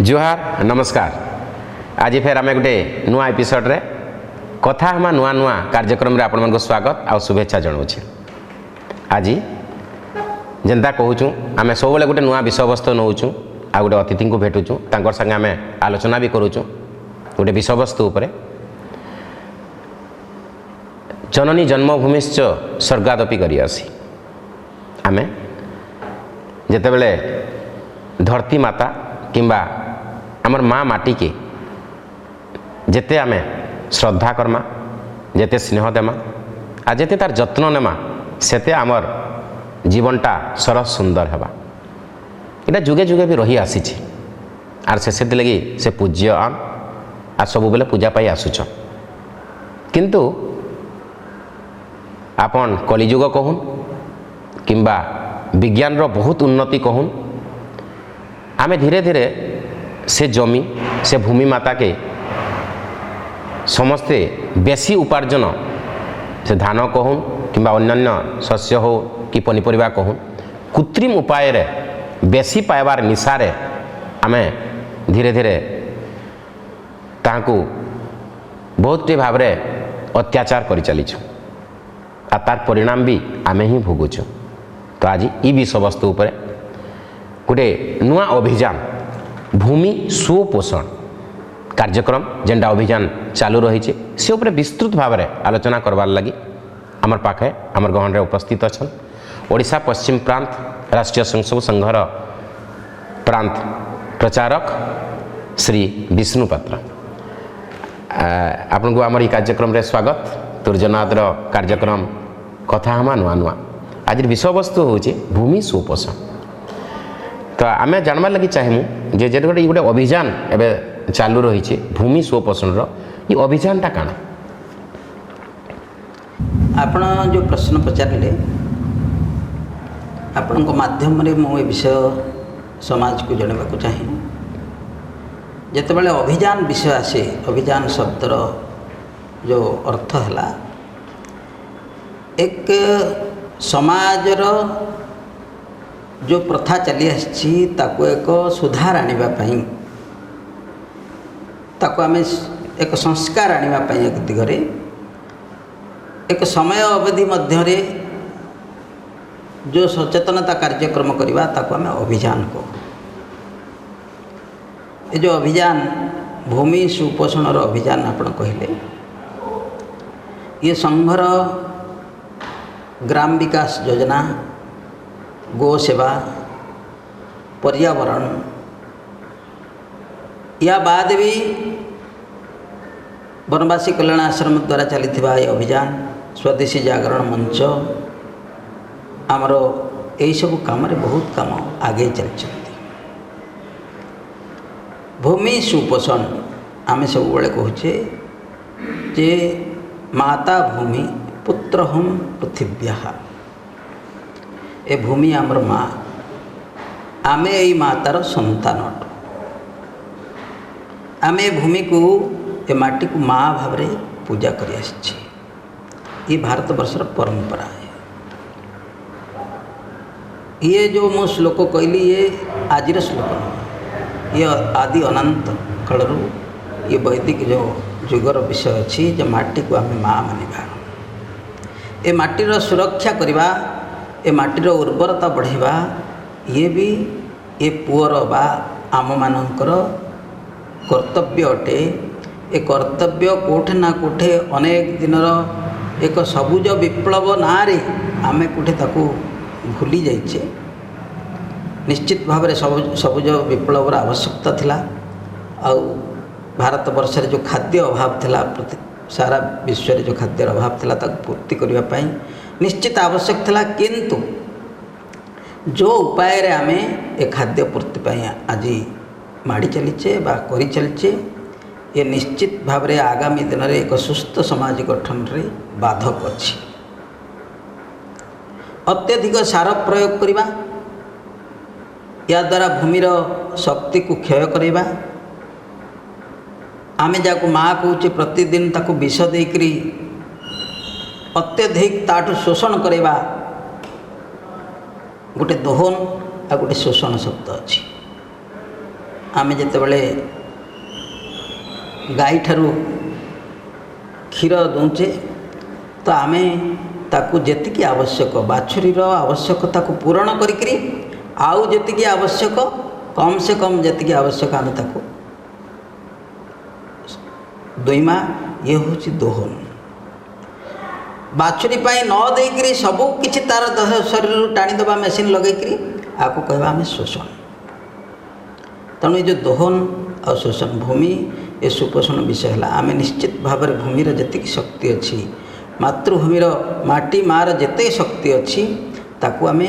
जुहार नमस्कार। आज फिर आम गोटे नुआ एपिसोड्रे कथा हमा नुआ नुआ कार्यक्रम रे आपण स्वागत आ शुभेच्छा जनाऊे। आज जेनता कहूँ आम सब गोटे नुआ विषय वस्तु नौचु आ गोटे अतिथि को भेटुचु तांकर संगे आम आलोचना भी करुचु गोटे विषय वस्तु उपरे। जननी जन्मभूमिश्च स्वर्गादपि करियासी। आमे जेतेबेले धरती माता किंबा आमर माँ माटी के जेते आमे श्रद्धा करमा जेते स्नेह देमा आ जेते तार जत्न नेमा सेते आमर जीवनटा सरस सुंदर हेबा। इटा जुगे जुगे भी रही आसीछि आर से लगी से पूज्य आम आ सब बेले पूजा पाई आसुछ। किंतु आपन कलिजुग कहून किंबा विज्ञान रो बहुत उन्नति कहून आमे धीरे धीरे से जमी से भूमि माता के समस्ते बेसी उपार्जन से धान कहून किंबा अन्यान्य शस्य हो कि पनीपरिया कहून कृत्रिम उपाय रे बेसी पाइबार निशारे आमे धीरे धीरे ताकू बहुत भाव रे अत्याचार करि चलीछु आ तार परिणाम भी आमे ही भोगुछु। तो आज ई विषय वस्तु उपरे गोटे नुआ अभियान भूमि सुपोषण कार्यक्रम जेनटा अभियान चालू रही से उपरे विस्तृत भाव में आलोचना करवार लगी आमर पाखे आमर गहन रे उपस्थित अच्छा ओडिशा पश्चिम प्रांत राष्ट्रीय स्वयंसेवक संघर प्रांत प्रचारक श्री विष्णु पात्र। आपन को आमर ई कार्यक्रम रे स्वागत। तुर्जनाथ कार्यक्रम कथा हमा नुआ नुआ आज विषय वस्तु हूँ भूमि सुपोषण। तो आम जानवार लगी चाहूँ जे गोटे गोटे अभियान एवं चालू रही भूमि सुपोषण ये अभियानटा काण आपण जो प्रश्न पचारे आपण माध्यम रे मो विषय समाज को जनवाक चाहे जितेबाला अभियान विषय आसे अभियान शब्दर जो अर्थ है एक समाजर जो प्रथा चली आसी ताको एक सुधार आनिबा पई ताको आमे एक संस्कार आनिबा पई एक दिगरे एक समय अवधि मध्य रे जो सचेतनता कार्यक्रम करवा ताको आमे अभियान को ये जो अभियान भूमि सुपोषण अभियान आपण कहले ये संघर ग्राम विकास योजना गो सेवा पर्यावरण या बाद भी वनवासी कल्याण आश्रम द्वारा चली ये अभियान स्वदेशी जागरण मंच आमर यही सब काम बहुत काम आगे चलती। भूमि सुपोषण आमे सब बड़े कहचे जे माता भूमि पुत्र हम पृथिव्या ए भूमि आमर माँ आमे यही मातार संतान अटु आमे भूमि को ए माटी को माँ भाव रे पूजा करि आछि। ये भारत वर्षर परंपरा है। ये जो मो श्लोक कहली ये आजिर श्लोक नहीं, ये आदि अनंत कालरू ये वैदिक जो जुगर विषय अच्छी जो माटी को आमे माँ मानिबा ए माटीर सुरक्षा करवा ए माटीर उर्वरता बढ़ावा ये भी ये पुअर बा आम मानकर कर्तव्य अटे। ए कर्तव्य कोठे ना कोठे अनेक दिनर एक सबुज विप्लव नारे आमे कोठे ताकू भूली जाइछे। निश्चित भाव में सबुज विप्लवर आवश्यकता थिला आ भारत वर्ष जो खाद्य अभाव थिला सारा विश्व जो खाद्य अभाव थिला ताकू पूर्ति करबा पई निश्चित आवश्यक थिला। किंतु जो उपाय रे आमे ए खाद्य पूर्ति पई आज माड़ी चलीचे बा करी चलीचे ये निश्चित भाव रे आगामी दिन रे एक सुस्थ समाज गठन रे बाधक अछि। अत्यधिक सार प्रयोग करवा या द्वारा भूमिर शक्ति को क्षय करवा आमे जाको माँ कहूचे प्रतिदिन ताको विष देकरी अत्यधिक ताठू शोषण करवा गोटे दोहन आ गोटे शोषण शब्द अच्छी। आमे जेतेबेले गाई ठारू क्षीर दूचे तो आमे ताकू जेतिकी आवश्यक बाछुरीर आवश्यकता को पूरण करिकरी आउ जेतिकी आवश्यक कम से कम जेतिकी आवश्यक आमे ताकू दुईमा ये हूँ दोहन बाछुरी पाई न देकरी सबू किछि तार शरीर टाणी दबा मेसीन लगेकरी आपको कहवा आमे शोषण तेणु ये जो दोहन और शोषण भूमि ये सुपोषण विषय है आमे निश्चित भाव में भूमिर जेतिकी शक्ति अच्छी मातृभूमिर माटी मार जेते शक्ति अच्छी ताकू आमे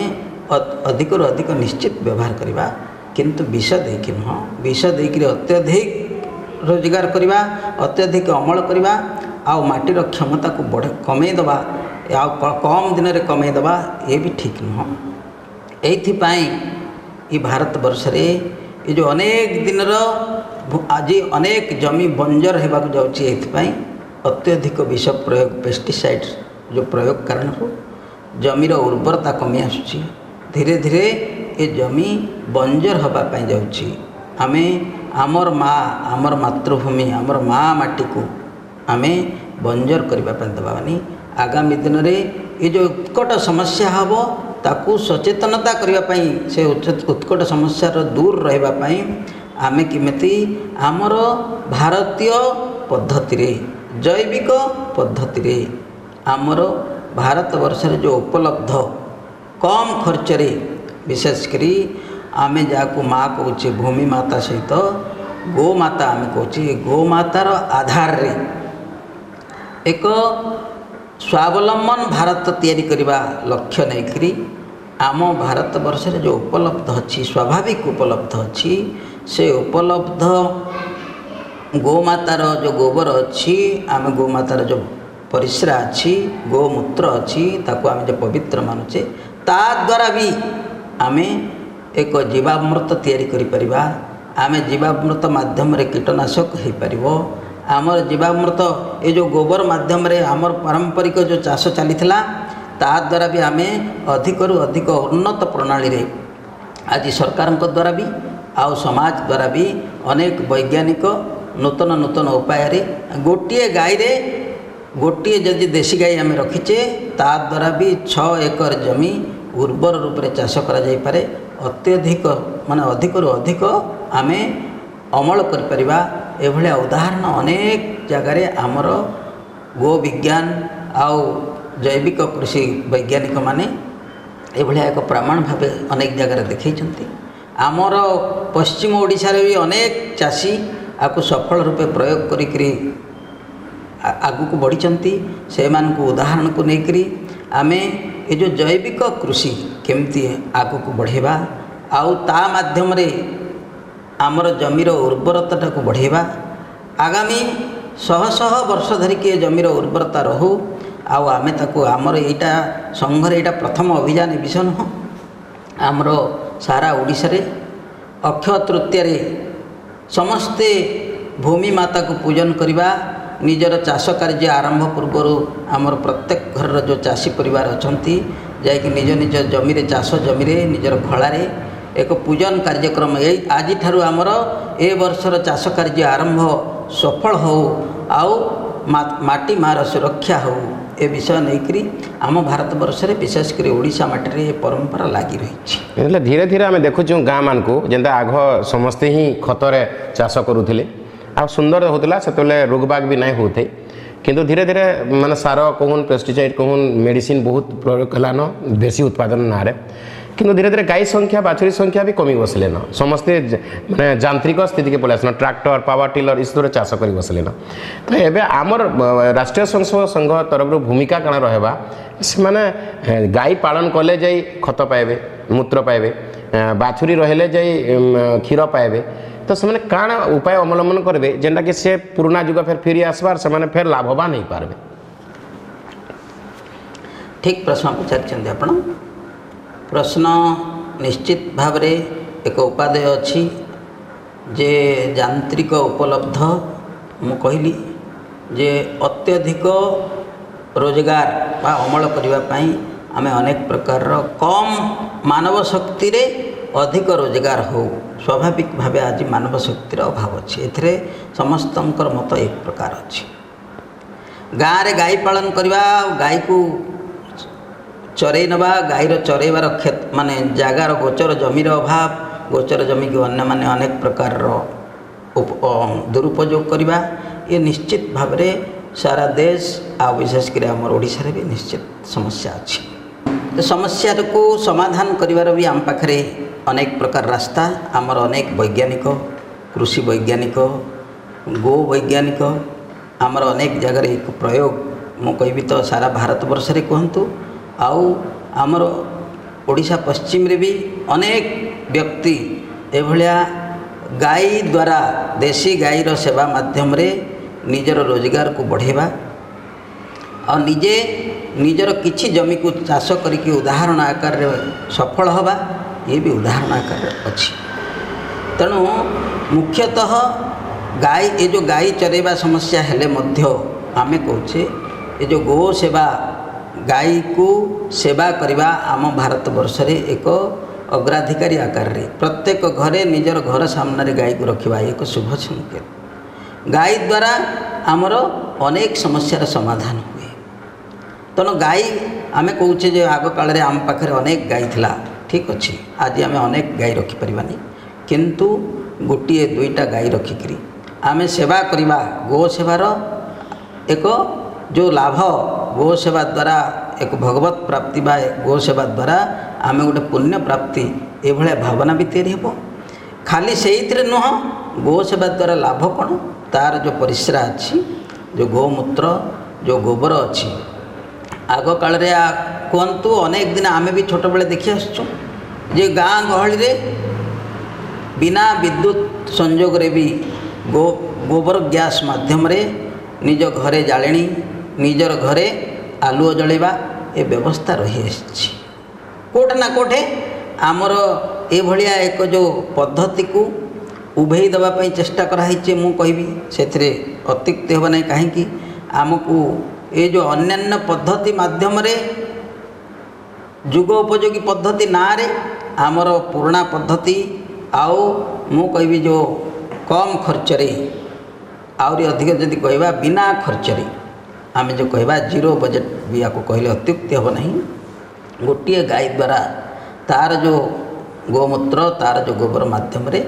अधिक रु अधिक निश्चित व्यवहार करवा किंतु विष देकी नुह विष देकी अत्यधिक रोजगार करवा अत्यधिक अमल करवा आउ माटीर क्षमता को बढ़ कमे दबा कम दिन में कमे दबा ये भी ठीक नुह एइथिपाई ये भारत वर्ष रे ये जो अनेक दिन आज अनेक जमी बंजर होगा जाऊँगी एइथिपाई अत्यधिक विष प्रयोग पेस्टिसाइड जो प्रयोग कारण जमीर उर्वरता कमी आसुची धीरे धीरे ये जमी बंजर होगापाई जाऊँगी आमे आमर माँ आमर मातृभूमि आमर माँ माटी को आमे बंजर करने देवानी आगामी दिन में ये जो उत्कट समस्या हम ताकू सचेतनता करने से उत्कट समस्यार दूर रही आमे किमिति आमर भारतीय पद्धति रे जैविक पद्धति रे आमर भारत वर्ष जो उपलब्ध कम खर्च रे विशेषकरी आमे जाकू माँ कहूँ भूमि माता सहित गोमाता आमे कहूँ गोमातार आधार रे एक स्वावलंबन भारत तैयारी करने लक्ष्य नहीं आम भारत वर्ष रे जो उपलब्ध अच्छी स्वाभाविक उपलब्ध अच्छी से उपलब्ध गोमातार जो गोबर अच्छी आम गोमातार जो परिस्रा अच्छी गोमूत्र अच्छी ताकू आमे जो पवित्र मानुचे ता द्वारा भी आमे एक जीवामृत तैयारी करि परिबा आमे जीवामृत माध्यम रे कीटनाशक हो पारिबो आमर जीवामृत ये जो गोबर माध्यम रे आमर पारंपरिक जो चाष चली ता द्वारा भी आमे अधिक रु अधिक उन्नत प्रणाली रे आज सरकार द्वारा भी आउ समाज द्वारा भी अनेक वैज्ञानिक नूतन नूतन उपाय रे गोटे गाई रे गोटे जदि देशी गाई आमे रखीचे ता द्वारा भी 6 एकर जमी उर्वर रूप से चाष करा जाई पारे अत्यधिक माने अधिक रु अधिक आमे अमल करि परिबा एभलिया उदाहरण अनेक जगार आमर गो विज्ञान आउ जैविक कृषि वैज्ञानिक माने एभलिया एक प्रमाण भाव अनेक जगार देखैछन्ति आमर पश्चिम ओडिशा रे भी अनेक चाषी आपको सफल रूपे प्रयोग करिकरी आगु को बढ़ी से उदाहरण को लेकरी आमे ये जो जैविक कृषि केमती आगु को बढ़ेबा आउ ता माध्यम रे आमर जमीर उर्वरता को बढ़ेबा आगामी शह शह वर्ष धरिक जमीर उर्वरता रहू आउ आमे ताको आमर एटा संघर एटा प्रथम अभियान विषय नुह आमर सारा ओडिशा रे अक्षय तृतीया रे समस्ते भूमि माता को पूजन करवा निजर चाष कार्य आरंभ पूर्वर आमर प्रत्येक घर जो चाषी परिवार अछंती जाकि निज निज जमी रे चाष जमी रे निजर खଳାରେ एक पूजन कार्यक्रम ये आज ठारू आमर ए वर्षर चाष कार्य आरंभ सफल हो आउ माटी मार सुरक्षा हो ए विषय नहीं आम भारत वर्ष रे विशेषकर ओडिशा माटी रे परंपरा लागी रही धीरे धीरे आम देखुँ गाँ मान को जेनता आघ समस्ते ही खतरे चाष करूले आ सुंदर होता से रोगबाग भी नहीं होते किंतु धीरे धीरे माने सार कहून पेस्टिसाइड कहून मेडिसिन बहुत प्रयोग कलान देशी उत्पादन ना किंतु धीरे धीरे गाई संख्या बाछुरी संख्या भी कमी बसले न समस्ते माने यांत्रिक स्थिति के पलि आसन ट्रैक्टर पावर टिलर इस तरह चाष कर बसले न तो एबे आमर राष्ट्रीय संघ तरफ भूमिका कण रहबा से माने गाई पालन कले जाई खत पाइबे मूत्र पाइबे बाछुरी रहले जाई क्षीर पाइबे तो से काण उपाय अवलंबन करेंगे जेनटा कि से पुराना जुग फिर फेरी आसबार से फिर लाभवान हो पारे। ठीक प्रश्न पचार आप प्रश्न निश्चित भाव रे एक उपादेय अच्छी जे यांत्रिक उपलब्ध मु कहली जे अत्यधिक रोजगार बा अमल करने आमे अनेक प्रकार कम मानव शक्ति रे ଅଧିକ ରୋଜଗାର ହେଉ ସ୍ୱାଭାବିକ ଭାବେ ଆଜି ମାନବ ଶକ୍ତିର ଅଭାବ ଅଛି। ଏଥିରେ ସମସ୍ତଙ୍କର ମତ ଏକ ପ୍ରକାର ଅଛି। ଗାଁରେ ଗାଈ ପାଳନ କରିବା ଆଉ ଗାଈକୁ ଚରେଇ ନେବା, ଗାଈର ଚରେଇବାର ମାନେ ଜାଗାର ଗୋଚର ଜମିର ଅଭାବ, ଗୋଚର ଜମିକୁ ଅନ୍ୟମାନେ ଅନେକ ପ୍ରକାରର ଦୁରୁପଯୋଗ କରିବା, ଏ ନିଶ୍ଚିତ ଭାବରେ ସାରା ଦେଶ ଆଉ ବିଶେଷ କରି ଆମର ଓଡ଼ିଶାରେ ବି ନିଶ୍ଚିତ ସମସ୍ୟା ଅଛି। ଏ ସମସ୍ୟାକୁ ସମାଧାନ କରିବାର ବି ଆମ ପାଖରେ ଅନେକ ପ୍ରକାର ରାସ୍ତା, ଆମର ଅନେକ ବୈଜ୍ଞାନିକ, କୃଷି ବୈଜ୍ଞାନିକ, ଗୋ ବୈଜ୍ଞାନିକ, ଆମର ଅନେକ ଜାଗାରେ ଏକ ପ୍ରୟୋଗ, ମୁଁ କହିବି ତ ସାରା ଭାରତ ବର୍ଷରେ କୁହନ୍ତୁ, ଆଉ ଆମର ଓଡ଼ିଶା ପଶ୍ଚିମରେ ବି ଅନେକ ବ୍ୟକ୍ତି ଏଭଳିଆ ଗାଈ ଦ୍ୱାରା ଦେଶୀ ଗାଈର ସେବା ମାଧ୍ୟମରେ ନିଜର ରୋଜଗାରକୁ ବଢ଼େଇବା ଆଉ ନିଜେ ନିଜର କିଛି ଜମିକୁ ଚାଷ କରିକି ଉଦାହରଣ ଆକାରରେ ସଫଳ ହେବା, ଇଏ ବି ଉଦାହରଣ ଆକାରରେ ଅଛି। ତେଣୁ ମୁଖ୍ୟତଃ ଗାଈ, ଏ ଯେଉଁ ଗାଈ ଚରେଇବା ସମସ୍ୟା ହେଲେ ମଧ୍ୟ ଆମେ କହୁଛେ ଏ ଯେଉଁ ଗୋ ସେବା, ଗାଈକୁ ସେବା କରିବା ଆମ ଭାରତ ବର୍ଷରେ ଏକ ଅଗ୍ରାଧିକାରୀ ଆକାରରେ ପ୍ରତ୍ୟେକ ଘରେ ନିଜର ଘର ସାମ୍ନାରେ ଗାଈକୁ ରଖିବା ଏକ ଶୁଭ ସଂକେତ। ଗାଈ ଦ୍ୱାରା ଆମର ଅନେକ ସମସ୍ୟାର ସମାଧାନ ହୁଏ। ତେଣୁ ଗାଈ ଆମେ କହୁଛେ ଯେ ଆଗ କାଳରେ ଆମ ପାଖରେ ଅନେକ ଗାଈ ଥିଲା, ଠିକ୍ ଅଛି, ଆଜି ଆମେ ଅନେକ ଗାଈ ରଖିପାରିବାନି, କିନ୍ତୁ ଗୋଟିଏ ଦୁଇଟା ଗାଈ ରଖିକରି ଆମେ ସେବା କରିବା। ଗୋ ସେବାର ଏକ ଯେଉଁ ଲାଭ, ଗୋ ସେବା ଦ୍ୱାରା ଏକ ଭଗବତ ପ୍ରାପ୍ତି ବା ଗୋ ସେବା ଦ୍ୱାରା ଆମେ ଗୋଟେ ପୁଣ୍ୟ ପ୍ରାପ୍ତି, ଏଭଳିଆ ଭାବନା ବି ତିଆରି ହେବ। ଖାଲି ସେଇଥିରେ ନୁହଁ, ଗୋ ସେବା ଦ୍ୱାରା ଲାଭ କ'ଣ, ତା'ର ଯେଉଁ ପରିସ୍ରା ଅଛି, ଯେଉଁ ଗୋମୂତ୍ର, ଯେଉଁ ଗୋବର ଅଛି, ଆଗ କାଳରେ କୁହନ୍ତୁ ଅନେକ ଦିନ ଆମେ ବି ଛୋଟବେଳେ ଦେଖି ଆସୁଛୁ ଯେ ଗାଁ ଗହଳିରେ ବିନା ବିଦ୍ୟୁତ ସଂଯୋଗରେ ବି ଗୋବର ଗ୍ୟାସ୍ ମାଧ୍ୟମରେ ନିଜ ଘରେ ଜାଳେଣୀ, ନିଜର ଘରେ ଆଲୁଅ ଜଳେଇବା, ଏ ବ୍ୟବସ୍ଥା ରହିଆସିଛି। କେଉଁଠି ନା କେଉଁଠି ଆମର ଏଭଳିଆ ଏକ ଯେଉଁ ପଦ୍ଧତିକୁ ଉଭେଇ ଦେବା ପାଇଁ ଚେଷ୍ଟା କରାହେଇଛି, ମୁଁ କହିବି ସେଥିରେ ଅତ୍ୟୁକ୍ତି ହେବ ନାହିଁ। କାହିଁକି ଆମକୁ ଏ ଯେଉଁ ଅନ୍ୟାନ୍ୟ ପଦ୍ଧତି ମାଧ୍ୟମରେ ଯୁଗ ଉପଯୋଗୀ ପଦ୍ଧତି ନାଁରେ ଆମର ପୁରୁଣା ପଦ୍ଧତି, ଆଉ ମୁଁ କହିବି ଯେଉଁ କମ୍ ଖର୍ଚ୍ଚରେ, ଆହୁରି ଅଧିକ ଯଦି କହିବା ବିନା ଖର୍ଚ୍ଚରେ, ଆମେ ଯେଉଁ କହିବା ଜିରୋ ବଜେଟ୍ ବି ୟାକୁ କହିଲେ ଅତ୍ୟୁକ୍ତି ହେବ ନାହିଁ। ଗୋଟିଏ ଗାଈ ଦ୍ୱାରା ତା'ର ଯେଉଁ ଗୋମୂତ୍ର, ତା'ର ଯେଉଁ ଗୋବର ମାଧ୍ୟମରେ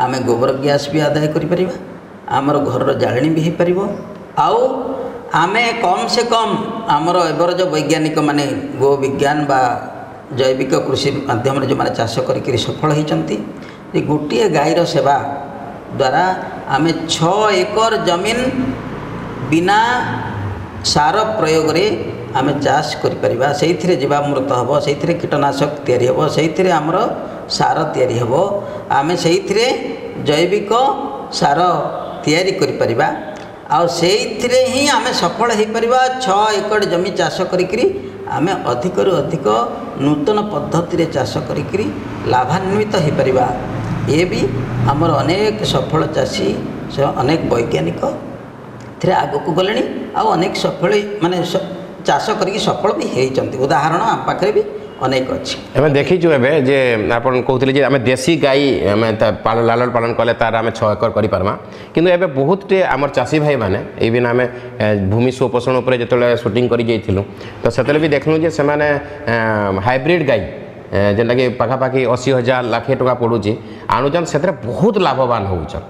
ଆମେ ଗୋବର ଗ୍ୟାସ୍ ବି ଆଦାୟ କରିପାରିବା, ଆମର ଘରର ଜାଳେଣୀ ବି ହୋଇପାରିବ, ଆଉ ଆମେ କମ୍ ସେ କମ୍ ଆମର ଏବେର ଯେଉଁ ବୈଜ୍ଞାନିକ ମାନେ ଗୋ ବିଜ୍ଞାନ ବା ଜୈବିକ କୃଷି ମାଧ୍ୟମରେ ଯେଉଁମାନେ ଚାଷ କରିକି ସଫଳ ହୋଇଛନ୍ତି, ଯେ ଗୋଟିଏ ଗାଈର ସେବା ଦ୍ୱାରା ଆମେ 6 ଏକର ଜମିନ ବିନା ସାର ପ୍ରୟୋଗରେ ଆମେ ଚାଷ କରିପାରିବା। ସେଇଥିରେ ଜୀବାମୃତ ହେବ, ସେଇଥିରେ କୀଟନାଶକ ତିଆରି ହେବ, ସେଇଥିରେ ଆମର ସାର ତିଆରି ହେବ, ଆମେ ସେଇଥିରେ ଜୈବିକ ସାର ତିଆରି କରିପାରିବା, ଆଉ ସେଇଥିରେ ହିଁ ଆମେ ସଫଳ ହୋଇପାରିବା। 6 ଏକର ଜମି ଚାଷ କରିକିରି ଆମେ ଅଧିକରୁ ଅଧିକ ନୂତନ ପଦ୍ଧତିରେ ଚାଷ କରିକିରି ଲାଭାନ୍ୱିତ ହୋଇପାରିବା। ଏ ବି ଆମର ଅନେକ ସଫଳ ଚାଷୀ, ଅନେକ ବୈଜ୍ଞାନିକ ଏଥିରେ ଆଗକୁ ଗଲେଣି, ଆଉ ଅନେକ ସଫଳ ମାନେ ଚାଷ କରିକି ସଫଳ ବି ହେଇଛନ୍ତି। ଉଦାହରଣ ଆମ ପାଖରେ ବି ଅନେକ ଅଛି। ଆମେ ଦେଖିଛୁ ଏବେ ଯେ ଆପଣ କହୁଥିଲେ ଯେ ଆମେ ଦେଶୀ ଗାଈ ଆମେ ଲାଲନ ପାଳନ କଲେ ତାର ଆମେ 6 ଏକର କରିପାରମା, କିନ୍ତୁ ଏବେ ବହୁତଟେ ଆମର ଚାଷୀ ଭାଇମାନେ ଇଭିନ୍ ଆମେ ଭୂମି ସୁପୋଷଣ ଉପରେ ଯେତେବେଳେ ସୁଟିଂ କରି ଯାଇଥିଲୁ ତ ସେତେବେଳେ ବି ଦେଖିଲୁ ଯେ ସେମାନେ ହାଇବ୍ରିଡ୍ ଗାଈ ଯେନ୍ଟାକି ପାଖାପାଖି 80,000 ଲକ୍ଷେ ଟଙ୍କା ପଡ଼ୁଛି ଆଣୁଛନ୍, ସେଥିରେ ବହୁତ ଲାଭବାନ ହେଉଛନ୍।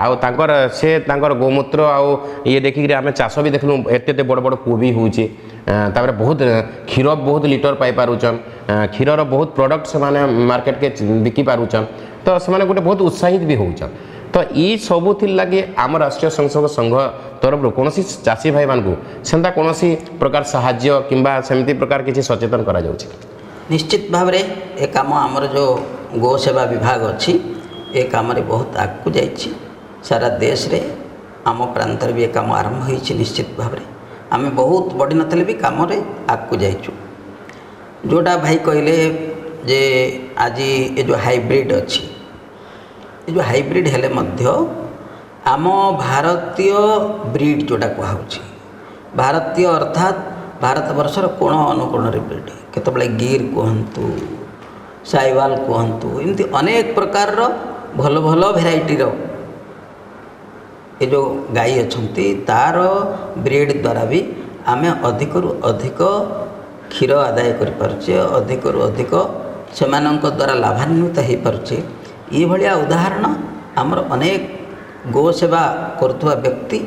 ଆଉ ତାଙ୍କର ଗୋମୂତ୍ର ଆଉ ଇଏ ଦେଖିକିରି ଆମେ ଚାଷ ବି ଦେଖିଲୁ, ଏତେ ଏତେ ବଡ଼ ବଡ଼ କୂଅ ବି ହେଉଛି, ତାପରେ ବହୁତ କ୍ଷୀର ବହୁତ ଲିଟର ପାଇପାରୁଛନ୍, କ୍ଷୀରର ବହୁତ ପ୍ରଡ଼କ୍ଟ ସେମାନେ ମାର୍କେଟକେ ବିକି ପାରୁଛନ୍, ତ ସେମାନେ ଗୋଟେ ବହୁତ ଉତ୍ସାହିତ ବି ହେଉଛନ୍। ତ ଇ ସବୁଥିର୍ ଲାଗି ଆମ ରାଷ୍ଟ୍ରୀୟ ସ୍ୱୟଂସେବକ ସଂଘ ତରଫରୁ କୌଣସି ଚାଷୀ ଭାଇମାନଙ୍କୁ ସେନ୍ତା କୌଣସି ପ୍ରକାର ସାହାଯ୍ୟ କିମ୍ବା ସେମିତି ପ୍ରକାର କିଛି ସଚେତନ କରାଯାଉଛି? ନିଶ୍ଚିତ ଭାବରେ ଏ କାମ ଆମର ଯେଉଁ ଗୋ ସେବା ବିଭାଗ ଅଛି, ଏ କାମରେ ବହୁତ ଆଗକୁ ଯାଇଛି। ସାରା ଦେଶରେ ଆମ ପ୍ରାନ୍ତରେ ବି ଏ କାମ ଆରମ୍ଭ ହୋଇଛି। ନିଶ୍ଚିତ ଭାବରେ ଆମେ ବହୁତ ବଢ଼ି ନଥିଲେ ବି କାମରେ ଆଗକୁ ଯାଇଛୁ। ଯେଉଁଟା ଭାଇ କହିଲେ ଯେ ଆଜି ଏ ଯେଉଁ ହାଇବ୍ରିଡ୍ ଅଛି, ଏ ଯେଉଁ ହାଇବ୍ରିଡ୍ ହେଲେ ମଧ୍ୟ ଆମ ଭାରତୀୟ ବ୍ରିଡ୍ ଯେଉଁଟା କୁହାହେଉଛି, ଭାରତୀୟ ଅର୍ଥାତ୍ ଭାରତ ବର୍ଷର କୋଣ ଅନୁକୋଣରେ ବ୍ରିଡ୍, କେତେବେଳେ ଗିର୍ କୁହନ୍ତୁ, ସାଇୱାଲ କୁହନ୍ତୁ, ଏମିତି ଅନେକ ପ୍ରକାରର ଭଲ ଭଲ ଭେରାଇଟିର ଏ ଯେଉଁ ଗାଈ ଅଛନ୍ତି ତାର ବ୍ରିଡ଼ ଦ୍ୱାରା ବି ଆମେ ଅଧିକରୁ ଅଧିକ କ୍ଷୀର ଆଦାୟ କରିପାରୁଛେ, ଅଧିକରୁ ଅଧିକ ସେମାନଙ୍କ ଦ୍ୱାରା ଲାଭାନ୍ୱିତ ହୋଇପାରୁଛେ। ଏଇଭଳିଆ ଉଦାହରଣ ଆମର ଅନେକ ଗୋ ସେବା କରୁଥିବା ବ୍ୟକ୍ତି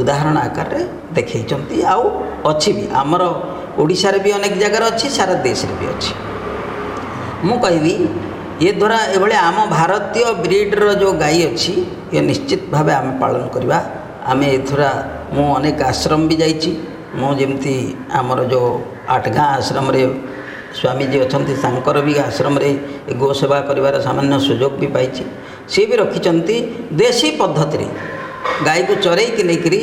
ଉଦାହରଣ ଆକାରରେ ଦେଖାଇଛନ୍ତି, ଆଉ ଅଛି ବି ଆମର ଓଡ଼ିଶାରେ ବି ଅନେକ ଜାଗାରେ ଅଛି, ସାରା ଦେଶରେ ବି ଅଛି। ମୁଁ କହିବି ଏ ଦ୍ୱାରା ଏଭଳିଆ ଆମ ଭାରତୀୟ ବ୍ରିଡ଼ର ଯେଉଁ ଗାଈ ଅଛି ଏ ନିଶ୍ଚିତ ଭାବେ ଆମେ ପାଳନ କରିବା। ଆମେ ଏଥର ମୁଁ ଅନେକ ଆଶ୍ରମ ବି ଯାଇଛି। ମୁଁ ଯେମିତି ଆମର ଯେଉଁ ଆଠଗାଁ ଆଶ୍ରମରେ ସ୍ୱାମୀଜୀ ଅଛନ୍ତି ତାଙ୍କର ବି ଆଶ୍ରମରେ ଗୋ ସେବା କରିବାର ସାମାନ୍ୟ ସୁଯୋଗ ବି ପାଇଛି। ସିଏ ବି ରଖିଛନ୍ତି ଦେଶୀ ପଦ୍ଧତିରେ ଗାଈକୁ ଚରେଇକି ନେଇକରି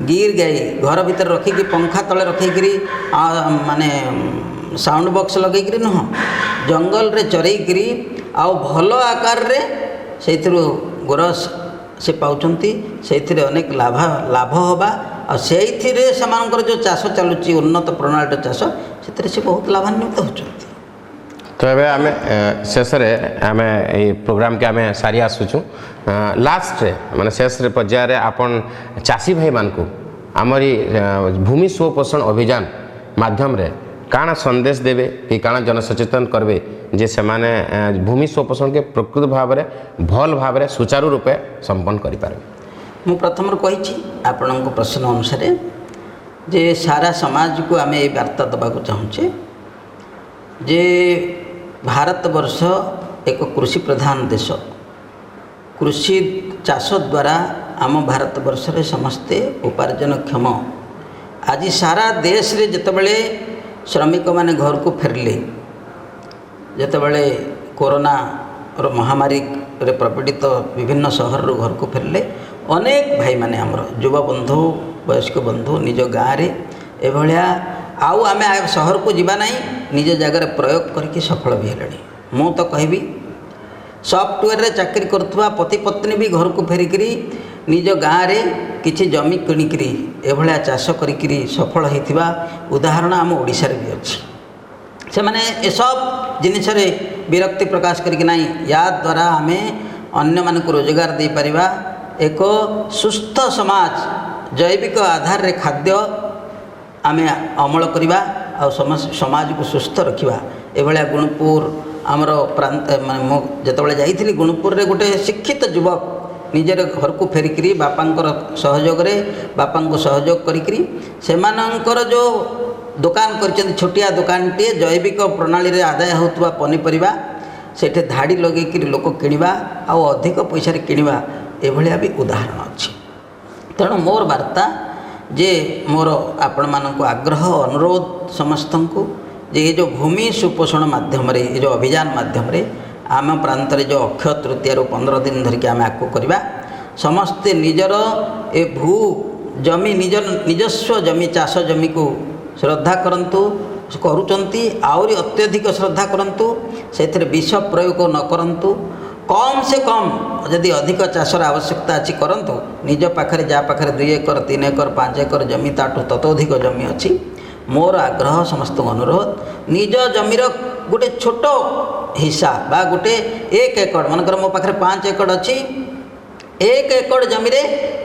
ଗିର୍ ଗାଈ ଘର ଭିତରେ ରଖିକି ପଙ୍ଖା ତଳେ ରଖିକିରି ମାନେ ସାଉଣ୍ଡ ବକ୍ସ ଲଗେଇକିରି ନୁହଁ, ଜଙ୍ଗଲରେ ଚରେଇକିରି ଆଉ ଭଲ ଆକାରରେ ସେଇଥିରୁ ଗୋରସ ସେ ପାଉଛନ୍ତି। ସେଇଥିରେ ଅନେକ ଲାଭ ହେବା ଆଉ ସେଇଥିରେ ସେମାନଙ୍କର ଯେଉଁ ଚାଷ ଚାଲୁଛି ଉନ୍ନତ ପ୍ରଣାଳୀର ଚାଷ ସେଥିରେ ସେ ବହୁତ ଲାଭାନ୍ୱିତ ହେଉଛନ୍ତି। ତ ଏବେ ଆମେ ଶେଷରେ ଆମେ ଏଇ ପ୍ରୋଗ୍ରାମକେ ଆମେ ସାରି ଆସୁଛୁ। ଲାଷ୍ଟରେ ମାନେ ଶେଷରେ ପର୍ଯ୍ୟାୟରେ ଆପଣ ଚାଷୀ ଭାଇମାନଙ୍କୁ ଆମରି ଭୂମି ସୁପୋଷଣ ଅଭିଯାନ ମାଧ୍ୟମରେ କାଣା ସନ୍ଦେଶ ଦେବେ କି କାଣା ଜନସଚେତନ କରିବେ ଯେ ସେମାନେ ଭୂମି ସୁପୋଷଣକେ ପ୍ରକୃତ ଭାବରେ ଭଲ ଭାବରେ ସୁଚାରୁ ରୂପେ ସମ୍ପନ୍ନ କରିପାରିବେ? ମୁଁ ପ୍ରଥମରୁ କହିଛି ଆପଣଙ୍କ ପ୍ରଶ୍ନ ଅନୁସାରେ ଯେ ସାରା ସମାଜକୁ ଆମେ ଏ ବାର୍ତ୍ତା ଦେବାକୁ ଚାହୁଁଛେ ଯେ ଭାରତବର୍ଷ ଏକ କୃଷି ପ୍ରଧାନ ଦେଶ। କୃଷି ଚାଷ ଦ୍ୱାରା ଆମ ଭାରତବର୍ଷରେ ସମସ୍ତେ ଉପାର୍ଜନକ୍ଷମ। ଆଜି ସାରା ଦେଶରେ ଯେତେବେଳେ ଶ୍ରମିକମାନେ ଘରକୁ ଫେରିଲେ, ଯେତେବେଳେ କରୋନାର ମହାମାରୀରେ ପ୍ରପୀଡ଼ିତ ବିଭିନ୍ନ ସହରରୁ ଘରକୁ ଫେରିଲେ, ଅନେକ ଭାଇମାନେ ଆମର ଯୁବବନ୍ଧୁ ବୟସ୍କ ବନ୍ଧୁ ନିଜ ଗାଁରେ ଏଭଳିଆ ଆଉ ଆମେ ସହରକୁ ଯିବା ନାହିଁ, ନିଜ ଜାଗାରେ ପ୍ରୟୋଗ କରିକି ସଫଳ ବି ହେଲେଣି। ମୁଁ ତ କହିବି ସଫ୍ଟୱେରରେ ଚାକିରି କରୁଥିବା ପତି ପତ୍ନୀ ବି ଘରକୁ ଫେରିକିରି ନିଜ ଗାଁରେ କିଛି ଜମି କିଣିକିରି ଏଭଳିଆ ଚାଷ କରିକିରି ସଫଳ ହୋଇଥିବା ଉଦାହରଣ ଆମ ଓଡ଼ିଶାରେ ବି ଅଛି। ସେମାନେ ଏସବୁ ଜିନିଷରେ ବିରକ୍ତି ପ୍ରକାଶ କରିକି ନାହିଁ, ୟା ଦ୍ୱାରା ଆମେ ଅନ୍ୟମାନଙ୍କୁ ରୋଜଗାର ଦେଇପାରିବା। ଏକ ସୁସ୍ଥ ସମାଜ, ଜୈବିକ ଆଧାରରେ ଖାଦ୍ୟ ଆମେ ଅମଳ କରିବା ଆଉ ସମାଜକୁ ସୁସ୍ଥ ରଖିବା। ଏଭଳିଆ ଗୁଣପୁର ଆମର ପ୍ରାନ୍ତ ମୁଁ ଯେତେବେଳେ ଯାଇଥିଲି ଗୁଣପୁରରେ ଗୋଟେ ଶିକ୍ଷିତ ଯୁବକ ନିଜର ଘରକୁ ଫେରିକିରି ବାପାଙ୍କର ସହଯୋଗରେ ବାପାଙ୍କୁ ସହଯୋଗ କରିକିରି ସେମାନଙ୍କର ଯେଉଁ ଦୋକାନ କରିଛନ୍ତି, ଛୋଟିଆ ଦୋକାନଟିଏ ଜୈବିକ ପ୍ରଣାଳୀରେ ଆଦାୟ ହେଉଥିବା ପନିପରିବା ସେଠି ଧାଡ଼ି ଲଗେଇକିରି ଲୋକ କିଣିବା ଆଉ ଅଧିକ ପଇସାରେ କିଣିବା, ଏଭଳିଆ ବି ଉଦାହରଣ ଅଛି। ତେଣୁ ମୋର ବାର୍ତ୍ତା ଯେ ମୋର ଆପଣମାନଙ୍କୁ ଆଗ୍ରହ ଅନୁରୋଧ ସମସ୍ତଙ୍କୁ ଯେ ଏ ଯେଉଁ ଭୂମି ସୁପୋଷଣ ମାଧ୍ୟମରେ ଏ ଯେଉଁ ଅଭିଯାନ ମାଧ୍ୟମରେ ଆମ ପ୍ରାନ୍ତରେ ଯେଉଁ ଅକ୍ଷୟ ତୃତୀୟାରୁ 15 ଦିନ ଧରିକି ଆମେ ଆଗକୁ କରିବା, ସମସ୍ତେ ନିଜର ଏ ଭୂ ଜମି ନିଜସ୍ୱ ଜମି ଚାଷ ଜମିକୁ ଶ୍ରଦ୍ଧା କରନ୍ତୁ, କରୁଛନ୍ତି ଆହୁରି ଅତ୍ୟଧିକ ଶ୍ରଦ୍ଧା କରନ୍ତୁ, ସେଥିରେ ବିଷ ପ୍ରୟୋଗ ନ କରନ୍ତୁ। କମ୍ ସେ କମ୍ ଯଦି ଅଧିକ ଚାଷର ଆବଶ୍ୟକତା ଅଛି କରନ୍ତୁ। ନିଜ ପାଖରେ ଯାହା ପାଖରେ 2 ଏକର 3 ଏକର 5 ଏକର ଜମି ତାଠୁ ତତୋଧିକ ଜମି ଅଛି, ମୋର ଆଗ୍ରହ ସମସ୍ତଙ୍କୁ ଅନୁରୋଧ ନିଜ ଜମିର ଗୋଟେ ଛୋଟ ହିସ୍ସା ବା ଗୋଟେ 1 ଏକର, ମନେକର ମୋ ପାଖରେ 5 ଏକର ଅଛି, 1 ଏକର ଜମିରେ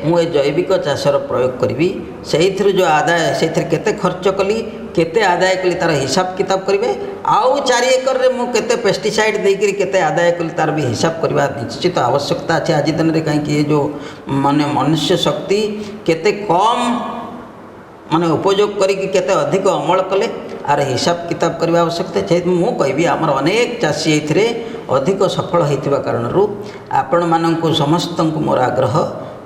ମୁଁ ଏ ଜୈବିକ ଚାଷର ପ୍ରୟୋଗ କରିବି। ସେଇଥିରୁ ଯେଉଁ ଆଦାୟ ସେଇଥିରେ କେତେ ଖର୍ଚ୍ଚ କଲି କେତେ ଆଦାୟ କଲି ତା'ର ହିସାବ କିତାବ କରିବେ। ଆଉ 4 ଏକରରେ ମୁଁ କେତେ ପେଷ୍ଟିସାଇଡ଼୍ ଦେଇକରି କେତେ ଆଦାୟ କଲି ତା'ର ବି ହିସାବ କରିବା ନିଶ୍ଚିତ ଆବଶ୍ୟକତା ଅଛି ଆଜି ଦିନରେ। କାହିଁକି ଏ ଯେଉଁ ମନୁଷ୍ୟ ଶକ୍ତି କେତେ କମ୍ ଉପଯୋଗ କରିକି କେତେ ଅଧିକ ଅମଳ କଲେ ଆର ହିସାବ କିତାବ କରିବା ଆବଶ୍ୟକତା। ଯେହେତୁ ମୁଁ କହିବି ଆମର ଅନେକ ଚାଷୀ ଏଥିରେ ଅଧିକ ସଫଳ ହୋଇଥିବା କାରଣରୁ ଆପଣମାନଙ୍କୁ ସମସ୍ତଙ୍କୁ ମୋର ଆଗ୍ରହ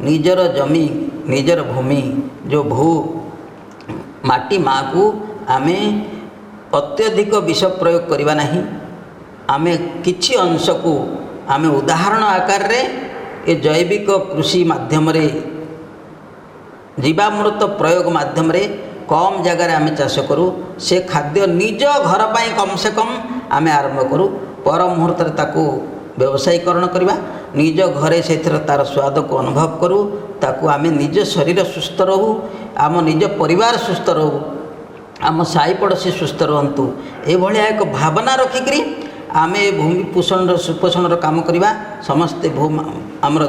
ନିଜର ଜମି ନିଜର ଭୂମି ଯେଉଁ ମାଟି ମାକୁ ଆମେ ଅତ୍ୟଧିକ ବିଷ ପ୍ରୟୋଗ କରିବା ନାହିଁ। ଆମେ କିଛି ଅଂଶକୁ ଆମେ ଉଦାହରଣ ଆକାରରେ ଏ ଜୈବିକ କୃଷି ମାଧ୍ୟମରେ ଜୀବାମୃତ ପ୍ରୟୋଗ ମାଧ୍ୟମରେ କମ୍ ଜାଗାରେ ଆମେ ଚାଷ କରୁ। ସେ ଖାଦ୍ୟ ନିଜ ଘର ପାଇଁ କମ୍ ସେ କମ୍ ଆମେ ଆରମ୍ଭ କରୁ, ପର ମୁହୂର୍ତ୍ତରେ ତାକୁ ବ୍ୟବସାୟୀକରଣ କରିବା, ନିଜ ଘରେ ସେଥିରେ ତା'ର ସ୍ୱାଦକୁ ଅନୁଭବ କରୁ, ତାକୁ ଆମେ ନିଜ ଶରୀର ସୁସ୍ଥ ରହୁ, ଆମ ନିଜ ପରିବାର ସୁସ୍ଥ ରହୁ, ଆମ ସାହି ପଡ଼ୋଶୀ ସୁସ୍ଥ ରୁହନ୍ତୁ। ଏଭଳିଆ ଏକ ଭାବନା ରଖିକରି आमे भूमि पोषण सुपोषण काम करवा समस्ते आमर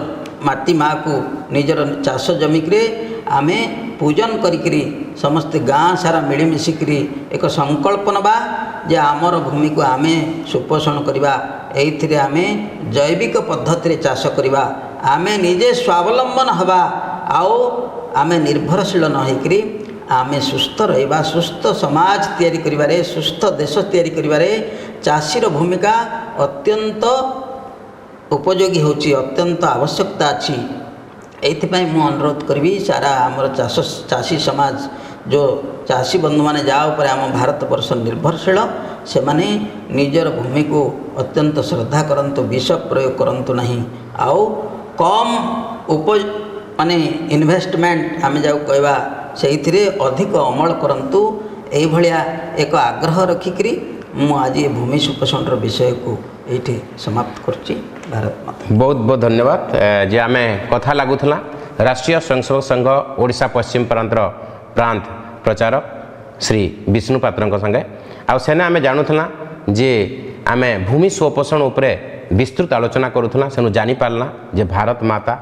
माटी माँ को निजर चाष जमिक आमे पूजन करी समस्ते गाँ सारा मिलमिशिकी एक संकल्प नवा जे आमर भूमि को आमे सुपोषण करवा एइथिरे आमे जैविक पद्धति चाष करवा आमे निजे स्वावलंबन हवा आओ आमे निर्भरशील न होकरी आमे सुस्थ रहिबा सुस्थ समाज तैयारी करिबारे सुस्थ देश तैयारी करिबारे चाषीर भूमिका अत्यंत उपयोगी होची अत्यंत आवश्यकता अच्छी एइथिपाई मु अनुरोध करी सारा आमर चाषी समाज जो चाषी बंधु मैंने जहाँ पर आम भारत वर्ष निर्भरशील से माने निजर भूमि को अत्यंत श्रद्धा करंतु विष प्रयोग करंतु नहीं आउ कम माने इन्वेस्टमेंट आम जाऊ कहवा से अधिक अमल करंतु एई भलिया एक आग्रह रखिकरी मु आज ये भूमि सुपोषण विषय को ये समाप्त करुच्ची। भारत माता बहुत बहुत धन्यवाद जे आम कथा लगुला राष्ट्रीय स्वयंसेवक संघ ओडिशा पश्चिम प्रांत प्रचारक श्री विष्णु पात्र संगे आ सेने आम जानूला जे आम भूमि सुपोषण उपरे विस्तृत आलोचना करूला सेनु जानी पारला जे भारत माता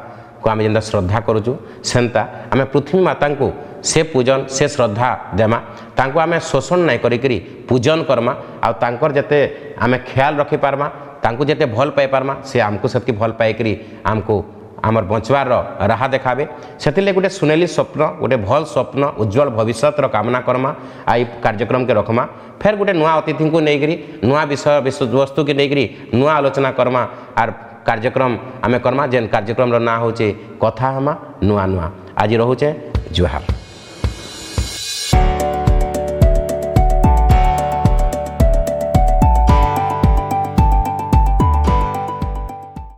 को आम जेनता श्रद्धा करूँ सेन्ता आम पृथ्वी माता को से पूजन से श्रद्धा देमा तांको आम शोषण नहीं करी पूजन करमा आ तांकर जते आम ख्याल रखी पारमा तांको जते भल पाई पारमा से आमको सेतकी भल पाइकरी आमको आमर बंचवार राह देखाबे से गोटे सुनेली स्वप्न गोटे भल स्वप्न उज्जवल भविष्य कामना करमा आई कार्यक्रम के रखमा फिर गोटे नुआ अतिथि को लेकरी नुआ विषय वस्तु के लेकरी नुआ आलोचना करमा आर कार्यक्रम आम करमा जेन कार्यक्रम ना होचे कथा हमा नुआ नुआ आज रोचे जुहार।